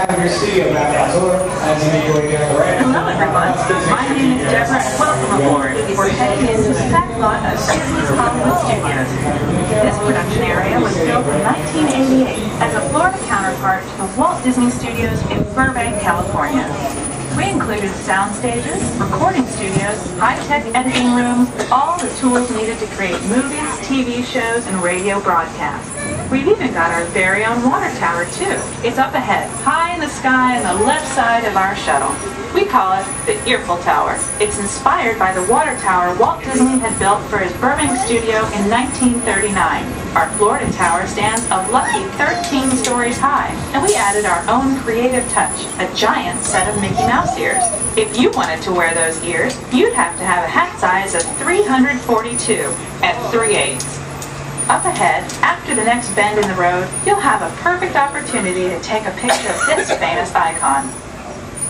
have your studio Backlot tour as you make your way down the ramp. Hello everyone, my name is Deborah and welcome aboard. We're heading into the Backlot of Disney's Hollywood Studios. This production area was built in 1988 as a Florida counterpart to the Walt Disney Studios in Burbank, California. We included sound stages, recording studios, high-tech editing rooms, all the tools needed to create movies, TV shows, and radio broadcasts. We've even got our very own water tower, too. It's up ahead, high in the sky on the left side of our shuttle. We call it the Earful Tower. It's inspired by the water tower Walt Disney had built for his Burbank studio in 1939. Our Florida tower stands a lucky 13 stories high, and we added our own creative touch, a giant set of Mickey Mouse ears. If you wanted to wear those ears, you'd have to have a hat size of 342 at 3/8. Up ahead, after the next bend in the road, you'll have a perfect opportunity to take a picture of this famous icon.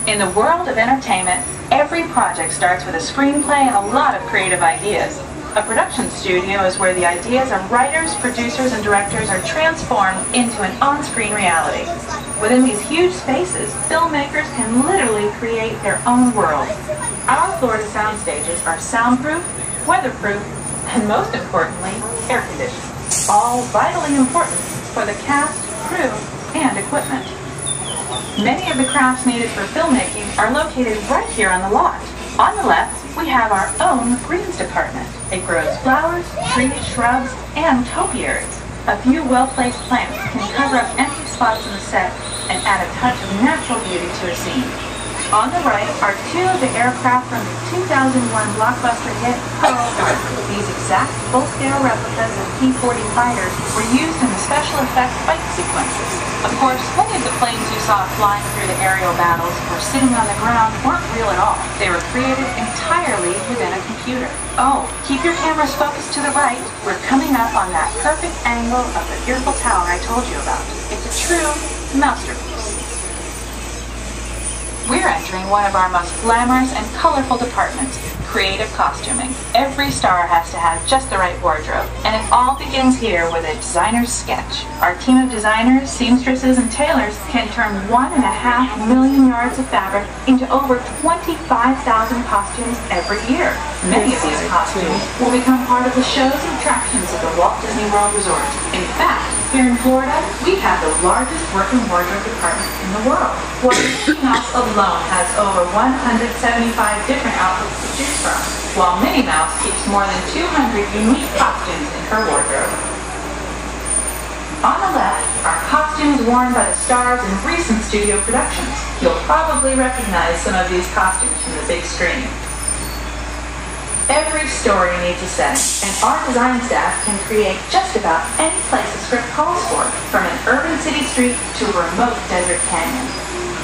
In the world of entertainment, every project starts with a screenplay and a lot of creative ideas. A production studio is where the ideas of writers, producers, and directors are transformed into an on-screen reality. Within these huge spaces, filmmakers can literally create their own world. Our Florida sound stages are soundproof, weatherproof, and most importantly, air conditioned. All vitally important for the cast, crew, and equipment. Many of the crafts needed for filmmaking are located right here on the lot. On the left, we have our own greens department. It grows flowers, trees, shrubs, and topiaries. A few well-placed plants can cover up empty spots in the set and add a touch of natural beauty to a scene. On the right are two of the aircraft from the 2001 blockbuster hit Pearl Harbor. These exact full-scale replicas of P-40 fighters were used in the special effects fight sequences. Of course, many of the planes you saw flying through the aerial battles or sitting on the ground weren't real at all. They were created entirely within a computer. Oh, keep your cameras focused to the right. We're coming up on that perfect angle of the Earful Tower I told you about. It's a true masterpiece. We're entering one of our most glamorous and colorful departments, creative costuming. Every star has to have just the right wardrobe, and it all begins here with a designer's sketch. Our team of designers, seamstresses, and tailors can turn 1.5 million yards of fabric into over 25,000 costumes every year. Many of these costumes will become part of the shows and attractions of the Walt Disney World Resort. In fact, here in Florida, we have the largest working wardrobe department in the world. Walt Disney House alone has over 175 different outfits to choose from, while Minnie Mouse keeps more than 200 unique costumes in her wardrobe. On the left are costumes worn by the stars in recent studio productions. You'll probably recognize some of these costumes from the big screen. Every story needs a set, and our design staff can create just about any place a script calls for, from an urban city street to a remote desert canyon.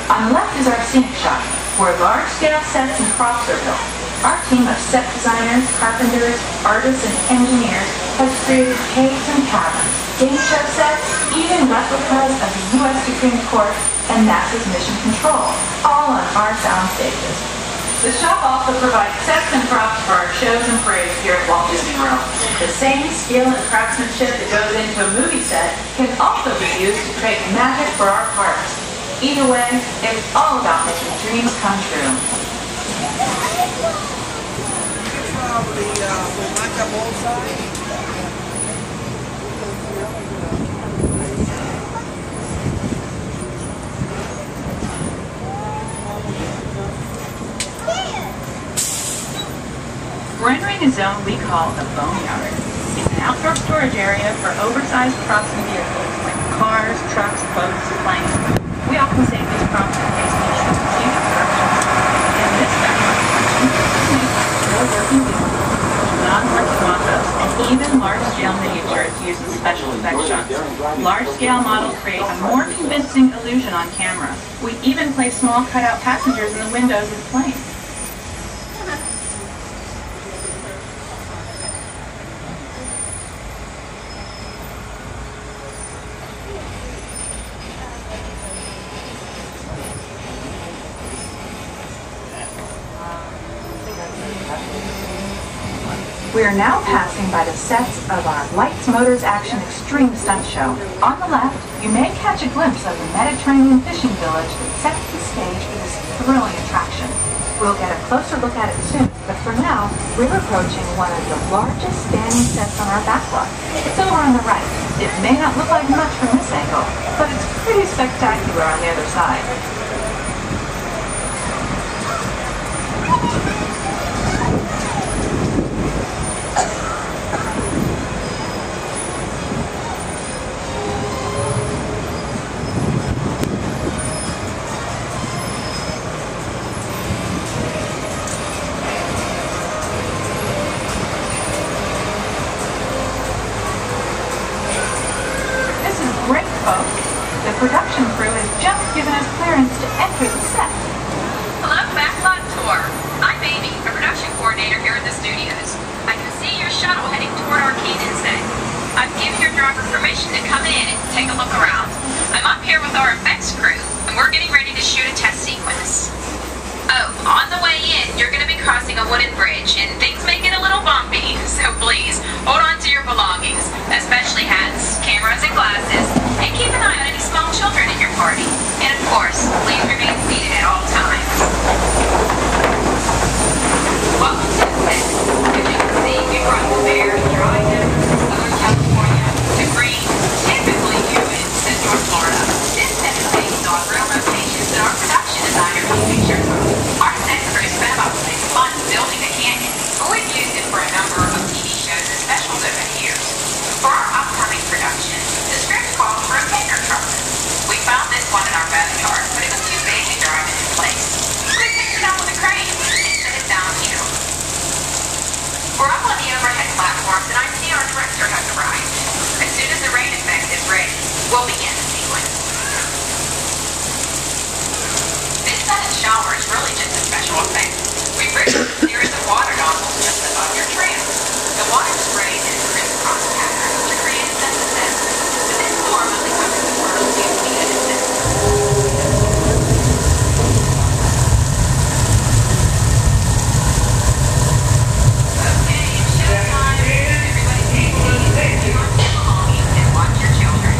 On the left is our scenic shop, where large-scale sets and props are built. Our team of set designers, carpenters, artists, and engineers has created caves and caverns, game show sets, even replicas of the U.S. Supreme Court and NASA's Mission Control, all on our sound stages. The shop also provides sets and props for our shows and parades here at Walt Disney World. The same skill and craftsmanship that goes into a movie set can also be used to create magic for our parks. Either way, it's all about making dreams come true. We're entering a zone we call the boneyard. It's an outdoor storage area for oversized props and vehicles like cars, trucks, boats, planes. We often save these props in case we shoot future productions. In this backlot collection, we're working vehicles, non-working mock-ups, and even large-scale miniatures used in special effects shots. Large-scale models create a more convincing illusion on camera. We even place small cutout passengers in the windows of the plane. We are now passing by the sets of our Lights, Motors, Action Extreme Stunt Show. On the left, you may catch a glimpse of the Mediterranean fishing village that sets the stage for this thrilling attraction. We'll get a closer look at it soon, but for now, we're approaching one of the largest standing sets on our backlot. It's over on the right. It may not look like much from this angle, but it's pretty spectacular on the other side. The production crew has just given us clearance to enter the set. Hello, Backlot Tour. I'm Amy, a production coordinator here at the studios. I can see your shuttle heading toward Arcade Inset. I've given your driver permission to come in and take a look around. I'm up here with our effects crew, and we're getting ready to shoot a test sequence. Oh, on the way in, you're going to be crossing a wooden bridge, and things may get a little bumpy, so please, hold on to your belongings, especially hats, cameras, and glasses, and keep an eye on any small children in your party. And of course, please remain seated at all times. Welcome to the set. As you can see, we brought the bear and dry down from Southern California to green, typically humid Central Florida. This set is based on real locations that our production designer took pictures of. Our set crew spent about 6 months building the canyon, but we've used it for a number of TV shows and specials over the years. For our upcoming production, the script called for a finger truck. We found this one in our backyard, but it was too big to drive it in place. We picked it up with a crane and set it down here. We're up on the overhead platforms, and I see our director has arrived. As soon as the rain effect is ready, we'll begin the sequence. This set and shower is really just a special effect. We've written a series of water nozzles just above your tram. The water sprays in a crisscross pattern to create a sense of depth, but this normally covers the first 2 feet of the set. Okay, it's showtime. Everybody take it easy, hang on to your belongings, and watch your children.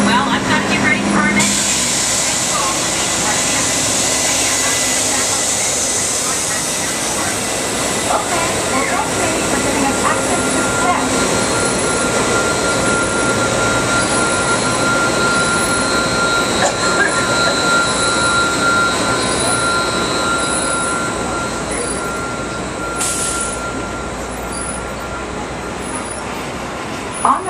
Well,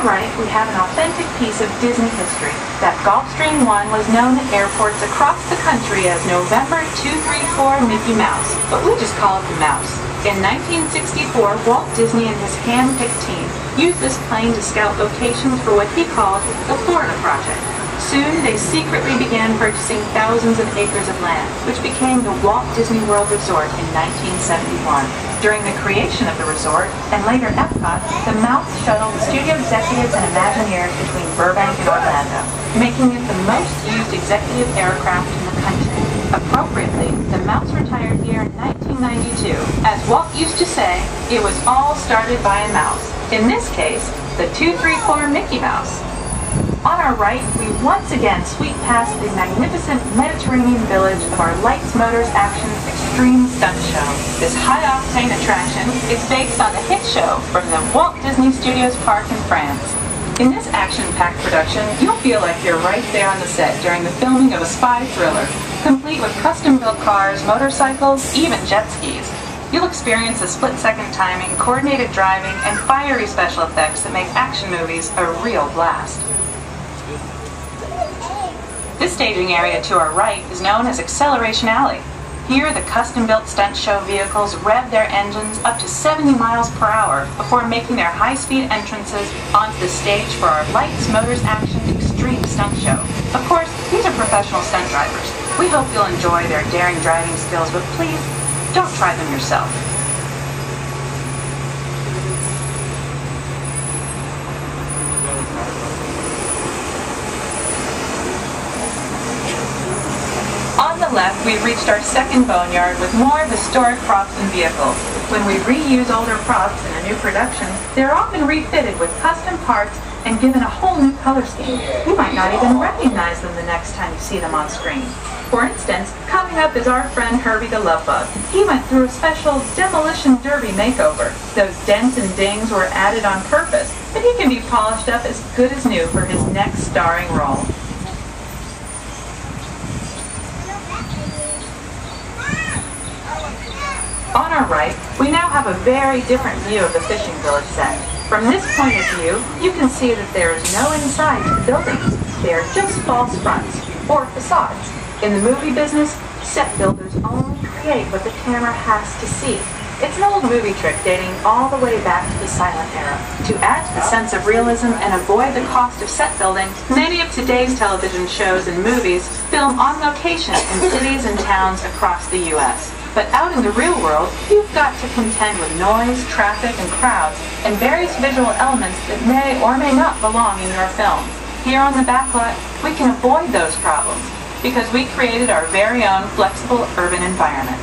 the right, we have an authentic piece of Disney history, that Gulfstream 1 was known at airports across the country as November 234 Mickey Mouse, but we just call it the Mouse. In 1964, Walt Disney and his hand-picked team used this plane to scout locations for what he called the Florida Project. Soon, they secretly began purchasing thousands of acres of land, which became the Walt Disney World Resort in 1971. During the creation of the resort, and later Epcot, the Mouse shuttled studio executives and Imagineers between Burbank and Orlando, making it the most used executive aircraft in the country. Appropriately, the Mouse retired here in 1992. As Walt used to say, it was all started by a mouse. In this case, the 234 Mickey Mouse. On our right, we once again sweep past the magnificent Mediterranean village of our Lights, Motors, Action Extreme Stunt Show. This high-octane attraction is based on the hit show from the Walt Disney Studios Park in France. In this action-packed production, you'll feel like you're right there on the set during the filming of a spy thriller, complete with custom-built cars, motorcycles, even jet skis. You'll experience the split-second timing, coordinated driving, and fiery special effects that make action movies a real blast. This staging area to our right is known as Acceleration Alley. Here, the custom-built stunt show vehicles rev their engines up to 70 miles per hour before making their high-speed entrances onto the stage for our Lights, Motors, Action Extreme Stunt Show. Of course, these are professional stunt drivers. We hope you'll enjoy their daring driving skills, but please, don't try them yourself. On the left, we've reached our second boneyard with more historic props and vehicles. When we reuse older props in a new production, they're often refitted with custom parts and given a whole new color scheme. You might not even recognize them the next time you see them on screen. For instance, coming up is our friend Herbie the Love Bug. He went through a special demolition derby makeover. Those dents and dings were added on purpose, but he can be polished up as good as new for his next starring role. On our right, we now have a very different view of the fishing village set. From this point of view, you can see that there is no inside to the buildings. They are just false fronts, or facades. In the movie business, set builders only create what the camera has to see. It's an old movie trick dating all the way back to the silent era. To add to the sense of realism and avoid the cost of set building, many of today's television shows and movies film on location in cities and towns across the U.S. But out in the real world, you've got to contend with noise, traffic, and crowds, and various visual elements that may or may not belong in your film. Here on the Backlot, we can avoid those problems because we created our very own flexible urban environment.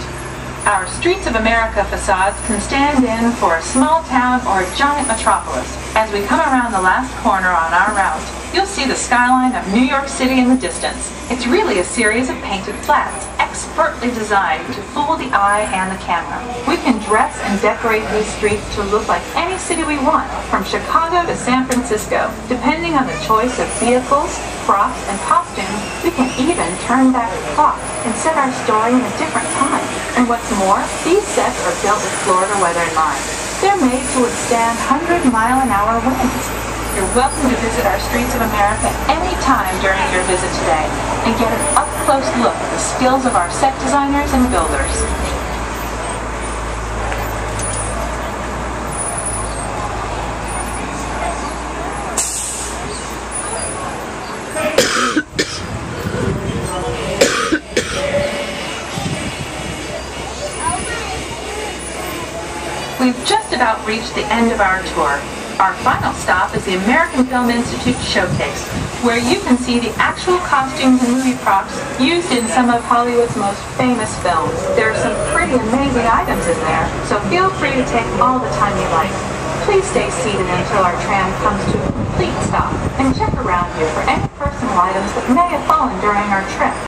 Our Streets of America facades can stand in for a small town or a giant metropolis. As we come around the last corner on our route, you'll see the skyline of New York City in the distance. It's really a series of painted flats, expertly designed to fool the eye and the camera. We can dress and decorate these streets to look like any city we want, from Chicago to San Francisco. Depending on the choice of vehicles, props, and costumes, we can even turn back the clock and set our story in a different time. And what's more, these sets are built with Florida weather in mind. They're made to withstand 100-mile-an-hour winds. You're welcome to visit our Streets of America any time during your visit today and get an up-close look at the skills of our set designers and builders. We've just about reached the end of our tour. Our final stop is the American Film Institute Showcase, where you can see the actual costumes and movie props used in some of Hollywood's most famous films. There are some pretty amazing items in there, so feel free to take all the time you like. Please stay seated until our tram comes to a complete stop, and check around you for any personal items that may have fallen during our trip.